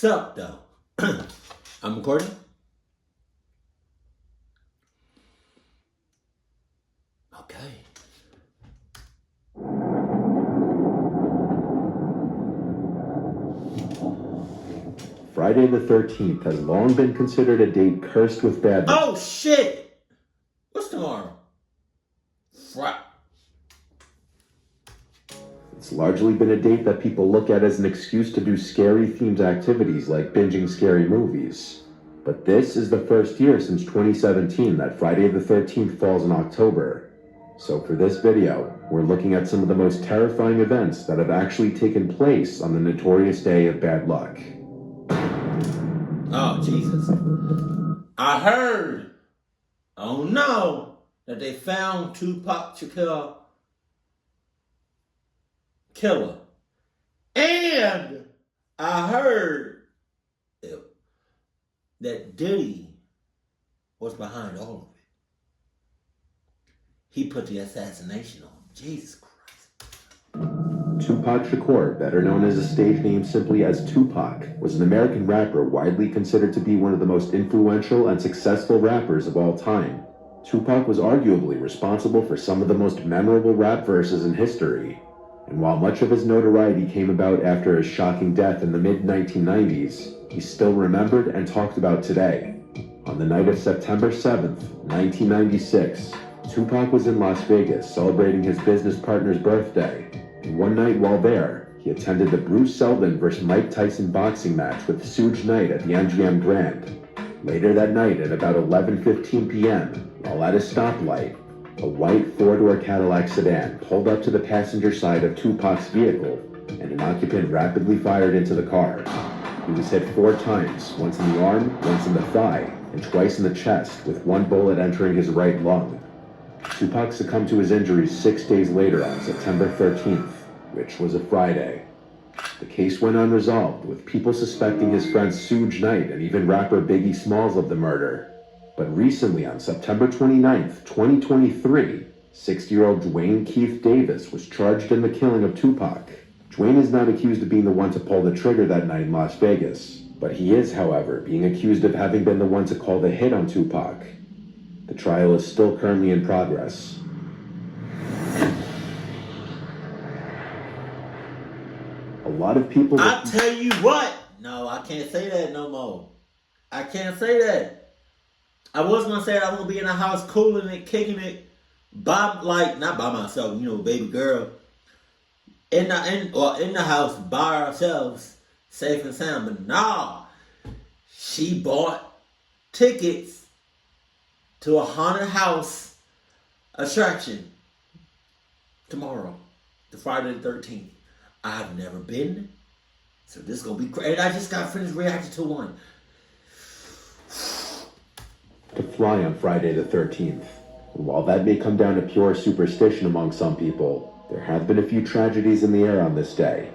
up, though? I'm recording. Okay. Friday the 13th has long been considered a date cursed with bad luck. Oh, shit! What's tomorrow? Friday. It's largely been a date that people look at as an excuse to do scary-themed activities like binging scary movies. But this is the first year since 2017 that Friday the 13th falls in October. So for this video, we're looking at some of the most terrifying events that have actually taken place on the notorious day of bad luck. Oh, Jesus. I heard, oh no, that they found Tupac Shakur killer. And I heard that Diddy was behind all of it. He put the assassination on him. Jesus Christ. Tupac Shakur, better known as a stage name simply as Tupac, was an American rapper widely considered to be one of the most influential and successful rappers of all time. Tupac was arguably responsible for some of the most memorable rap verses in history. And while much of his notoriety came about after his shocking death in the mid-1990s, he's still remembered and talked about today. On the night of September 7th, 1996, Tupac was in Las Vegas celebrating his business partner's birthday. And one night while there, he attended the Bruce Seldon vs. Mike Tyson boxing match with Suge Knight at the MGM Grand. Later that night at about 11:15 p.m., while at a stoplight, a white four-door Cadillac sedan pulled up to the passenger side of Tupac's vehicle, and an occupant rapidly fired into the car. He was hit 4 times, once in the arm, once in the thigh, and twice in the chest, with one bullet entering his right lung. Tupac succumbed to his injuries 6 days later on September 13th, which was a Friday. The case went unresolved, with people suspecting his friend Suge Knight and even rapper Biggie Smalls of the murder. But recently, on September 29th, 2023, 60-year-old Dwayne Keith Davis was charged in the killing of Tupac. Dwayne is not accused of being the one to pull the trigger that night in Las Vegas, but he is, however, being accused of having been the one to call the hit on Tupac. The trial is still currently in progress. A lot of people... I tell you what. No, I can't say that no more. I can't say that. I was going to say that I was going to be in the house cooling it, kicking it, not by myself, baby girl. In the house by ourselves, safe and sound. But nah, she bought tickets to a haunted house attraction tomorrow, the Friday the 13th. I've never been, so this is going to be great. I just got finished reacting to one. To fly on Friday the 13th. And while that may come down to pure superstition among some people, there have been a few tragedies in the air on this day.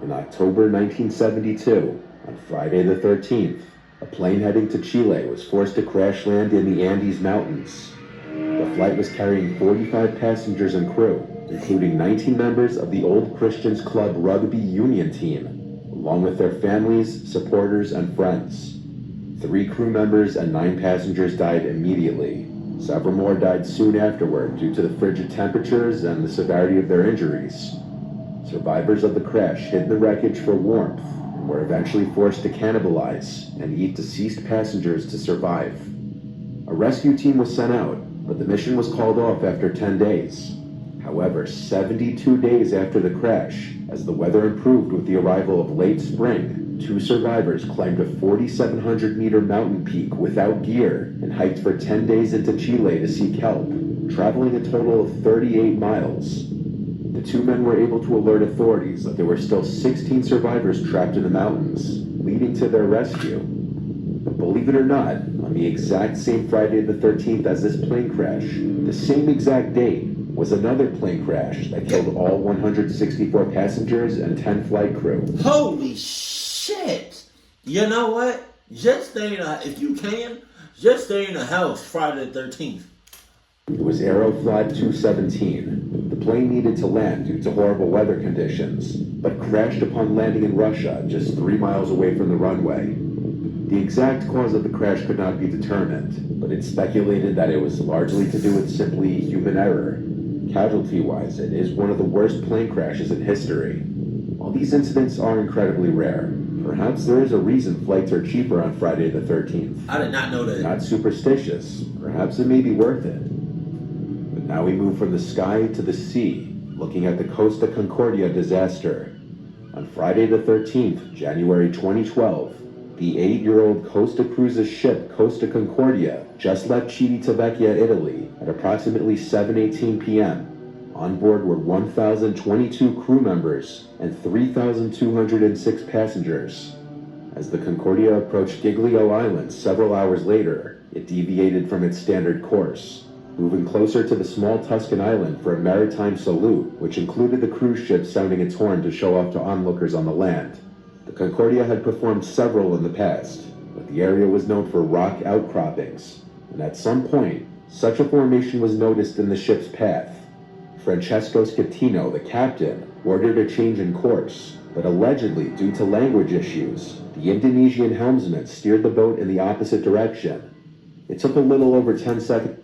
In October 1972, on Friday the 13th, a plane heading to Chile was forced to crash land in the Andes Mountains. The flight was carrying 45 passengers and crew, including 19 members of the Old Christians Club rugby union team, along with their families, supporters, and friends. 3 crew members and 9 passengers died immediately. Several more died soon afterward due to the frigid temperatures and the severity of their injuries. Survivors of the crash hid the wreckage for warmth and were eventually forced to cannibalize and eat deceased passengers to survive. A rescue team was sent out, but the mission was called off after 10 days. However, 72 days after the crash, as the weather improved with the arrival of late spring, 2 survivors climbed a 4,700-meter mountain peak without gear and hiked for 10 days into Chile to seek help, traveling a total of 38 miles. The 2 men were able to alert authorities that there were still 16 survivors trapped in the mountains, leading to their rescue. But believe it or not, on the exact same Friday the 13th as this plane crash, the same exact date, was another plane crash that killed all 164 passengers and 10 flight crew. Holy shit! You know what? Just stay in if you can, just stay in the house Friday the 13th. It was Aeroflight 217. The plane needed to land due to horrible weather conditions, but crashed upon landing in Russia just 3 miles away from the runway. The exact cause of the crash could not be determined, but it's speculated that it was largely to do with simply human error. Casualty-wise, it is one of the worst plane crashes in history. While these incidents are incredibly rare, perhaps there is a reason flights are cheaper on Friday the 13th. I did not know that. Not superstitious. Perhaps it may be worth it. But now we move from the sky to the sea, looking at the Costa Concordia disaster. On Friday the 13th, January 2012, the 8-year-old Costa Cruises ship Costa Concordia just left Civitavecchia, Italy at approximately 7:18 p.m. On board were 1,022 crew members and 3,206 passengers. As the Concordia approached Giglio Island several hours later, it deviated from its standard course, moving closer to the small Tuscan island for a maritime salute, which included the cruise ship sounding its horn to show off to onlookers on the land. The Concordia had performed several in the past, but the area was known for rock outcroppings, and at some point, such a formation was noticed in the ship's path. Francesco Schettino, the captain, ordered a change in course, but allegedly due to language issues, the Indonesian helmsman steered the boat in the opposite direction. It took a little over 10 seconds.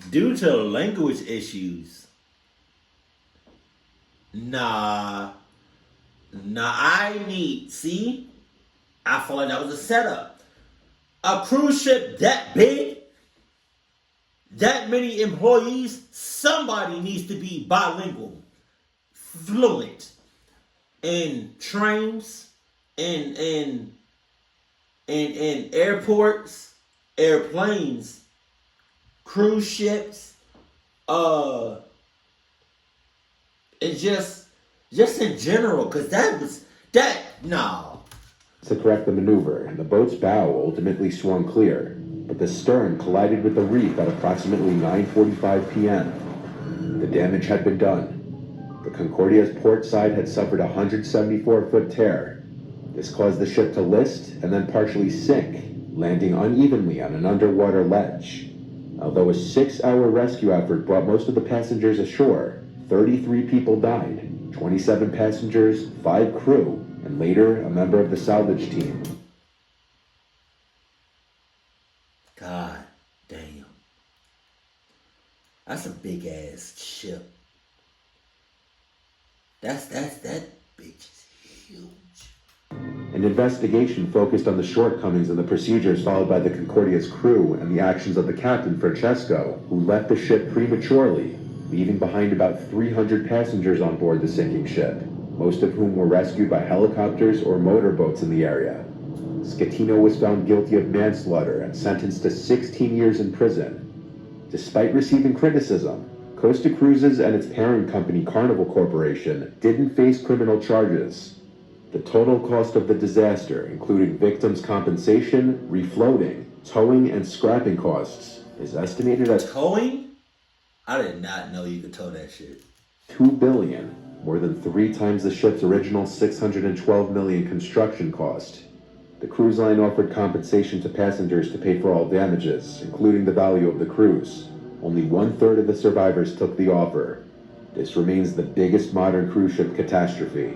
Due to language issues. Nah, I feel like that was a setup. A cruise ship that big, that many employees, somebody needs to be bilingual, fluent in trains, in airports, airplanes, cruise ships, and just in general, because no. To correct the maneuver, and the boat's bow ultimately swung clear, but the stern collided with the reef at approximately 9:45 p.m. The damage had been done. The Concordia's port side had suffered a 174-foot tear. This caused the ship to list and then partially sink, landing unevenly on an underwater ledge. Although a 6-hour rescue effort brought most of the passengers ashore, 33 people died, 27 passengers, 5 crew, and later a member of the salvage team. God damn. That's a big ass ship. That bitch is huge. An investigation focused on the shortcomings and the procedures followed by the Concordia's crew and the actions of the captain, Francesco, who left the ship prematurely, leaving behind about 300 passengers on board the sinking ship, most of whom were rescued by helicopters or motorboats in the area. Schettino was found guilty of manslaughter and sentenced to 16 years in prison. Despite receiving criticism, Costa Cruises and its parent company Carnival Corporation didn't face criminal charges. The total cost of the disaster, including victims' compensation, refloating, towing, and scrapping costs, is estimated at towing? I did not know you could tow that shit. $2 billion, more than 3 times the ship's original $612 million construction cost. The cruise line offered compensation to passengers to pay for all damages, including the value of the cruise. Only 1/3 of the survivors took the offer. This remains the biggest modern cruise ship catastrophe.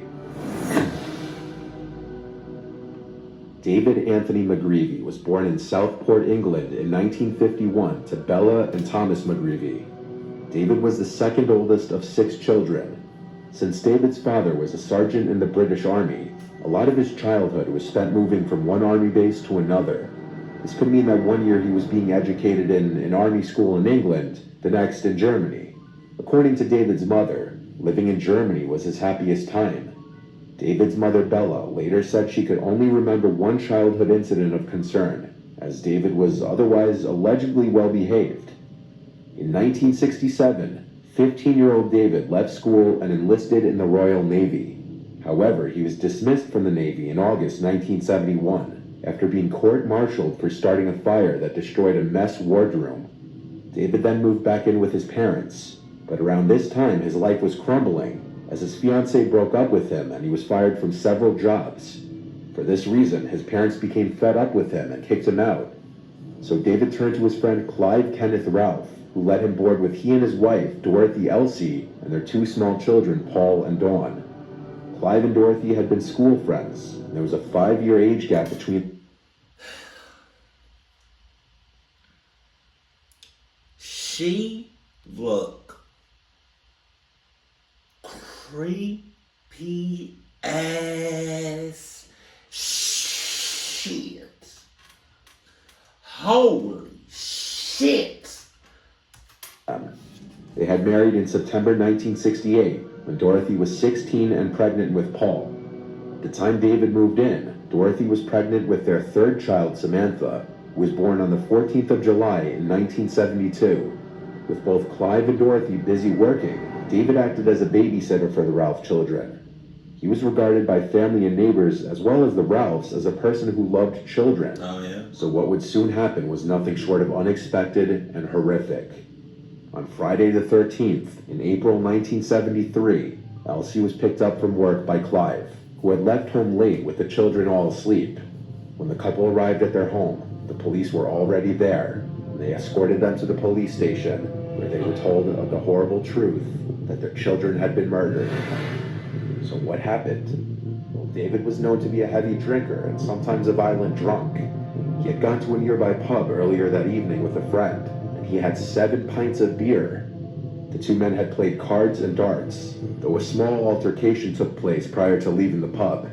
David Anthony McGreevy was born in Southport, England in 1951 to Bella and Thomas McGreevy. David was the second oldest of 6 children. Since David's father was a sergeant in the British Army, a lot of his childhood was spent moving from one army base to another. This could mean that one year he was being educated in an army school in England, the next in Germany. According to David's mother, living in Germany was his happiest time. David's mother, Bella, later said she could only remember one childhood incident of concern, as David was otherwise allegedly well-behaved. In 1967, 15-year-old David left school and enlisted in the Royal Navy. However, he was dismissed from the Navy in August 1971 after being court-martialed for starting a fire that destroyed a mess wardroom. David then moved back in with his parents, but around this time his life was crumbling as his fiancée broke up with him and he was fired from several jobs. For this reason, his parents became fed up with him and kicked him out. So David turned to his friend Clive Kenneth Ralph, who let him board with he and his wife, Dorothy Elsie, and their 2 small children, Paul and Dawn. Clive and Dorothy had been school friends, and there was a 5-year age gap between. She looked creepy as shit. Holy shit. They had married in September 1968, when Dorothy was 16 and pregnant with Paul. At the time David moved in, Dorothy was pregnant with their 3rd child, Samantha, who was born on the 14th of July in 1972. With both Clive and Dorothy busy working, David acted as a babysitter for the Ralph children. He was regarded by family and neighbors, as well as the Ralphs, as a person who loved children. Oh, yeah? So what would soon happen was nothing short of unexpected and horrific. On Friday the 13th, in April 1973, Elsie was picked up from work by Clive, who had left home late with the children all asleep. When the couple arrived at their home, the police were already there. They escorted them to the police station, where they were told of the horrible truth that their children had been murdered. So what happened? Well, David was known to be a heavy drinker and sometimes a violent drunk. He had gone to a nearby pub earlier that evening with a friend, and he had 7 pints of beer. The 2 men had played cards and darts, though a small altercation took place prior to leaving the pub.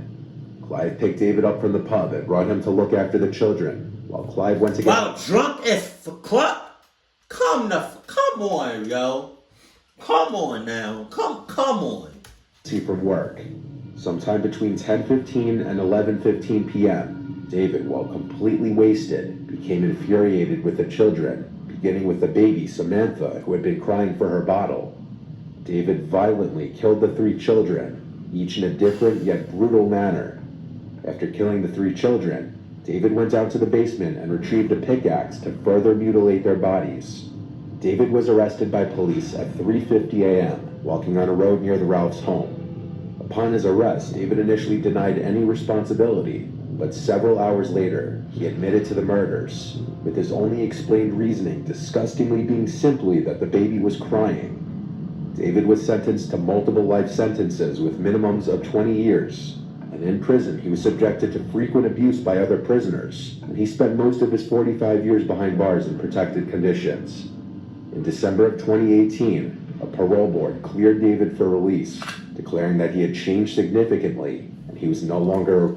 Clive picked David up from the pub and brought him to look after the children, while Clive went to get... Wow, drunk as fuck? Come on, yo. Come on now. Come on. From work. Sometime between 10:15 and 11:15 p.m., David, while completely wasted, became infuriated with the children, beginning with the baby, Samantha, who had been crying for her bottle. David violently killed the 3 children, each in a different yet brutal manner. After killing the 3 children, David went down to the basement and retrieved a pickaxe to further mutilate their bodies. David was arrested by police at 3:50 a.m., walking on a road near the Ralphs' home. Upon his arrest, David initially denied any responsibility, but several hours later, he admitted to the murders, with his only explained reasoning disgustingly being simply that the baby was crying. David was sentenced to multiple life sentences with minimums of 20 years, and in prison he was subjected to frequent abuse by other prisoners, and he spent most of his 45 years behind bars in protected conditions. In December of 2018, a parole board cleared David for release, declaring that he had changed significantly and he was no longer...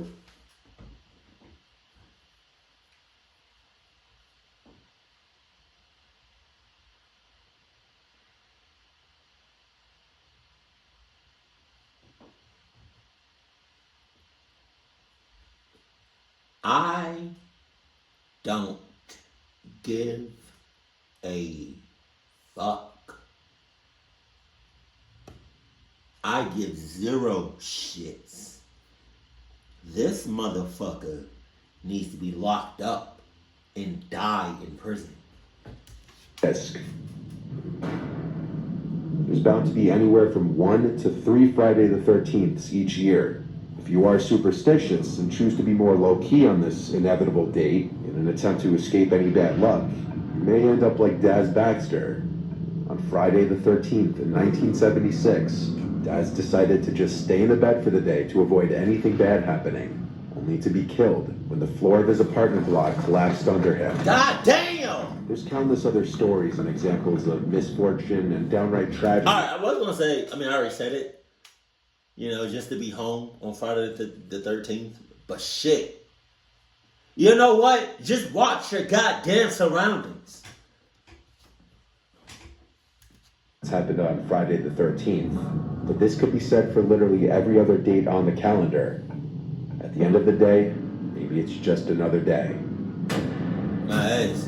I don't give a fuck. I give 0 shits. This motherfucker needs to be locked up and die in prison. There's bound to be anywhere from 1 to 3 Friday the 13th each year. If you are superstitious and choose to be more low-key on this inevitable date in an attempt to escape any bad luck, you may end up like Daz Baxter. On Friday the 13th in 1976, Daz decided to just stay in the bed for the day to avoid anything bad happening, only to be killed when the floor of his apartment block collapsed under him. God damn! There's countless other stories and examples of misfortune and downright tragedy. Alright, I was gonna say, I already said it. You know, just to be home on Friday the 13th. But shit. You know what? Just watch your goddamn surroundings. It's happened on Friday the 13th, but this could be said for literally every other date on the calendar. At the end of the day, maybe it's just another day. Nice.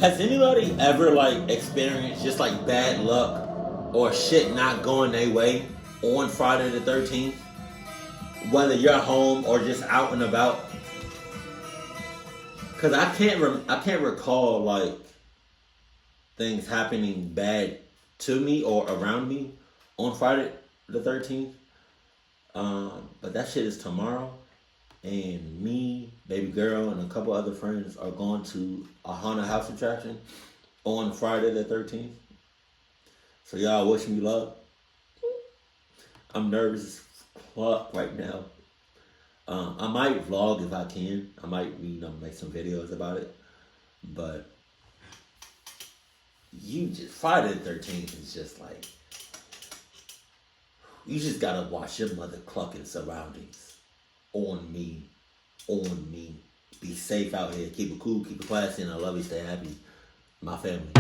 Has anybody ever experienced just bad luck or shit not going their way on Friday the 13th? Whether you're home or just out and about. Cause I can't recall things happening bad to me or around me on Friday the 13th. But that shit is tomorrow, and me baby girl, and a couple other friends are going to a haunted house attraction on Friday the 13th. So y'all wish me luck. I'm nervous as fuck right now. I might vlog if I can. I might, make some videos about it. But Friday the 13th is just like, you just gotta watch your mother clucking surroundings. On me. Be safe out here. Keep it cool, keep it classy, and I love you. Stay happy. My family.